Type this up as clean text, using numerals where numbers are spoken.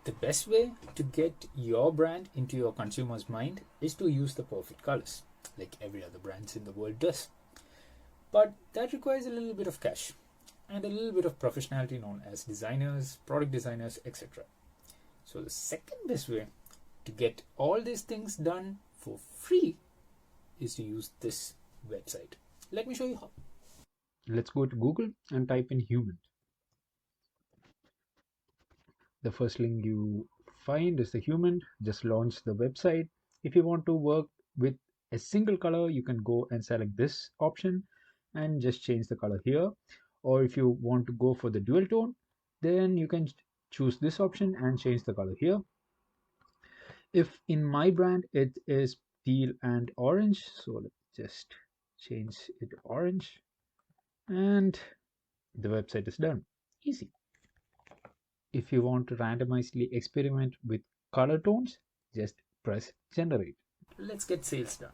The best way to get your brand into your consumer's mind is to use the perfect colors, like every other brands in the world does. But that requires a little bit of cash and a little bit of professionality known as designers, product designers, etc. So the second best way to get all these things done for free is to use this website. Let me show you how. Let's go to Google and type in human. The first link you find is the human. Just launch the website. If you want to work with a single color, you can go and select this option and just change the color here. Or if you want to go for the dual tone, then you can choose this option and change the color here. If in my brand it is teal and orange, so let's just change it to orange, and the website is done. Easy. If you want to randomizely experiment with color tones, just press generate. Let's get sales done.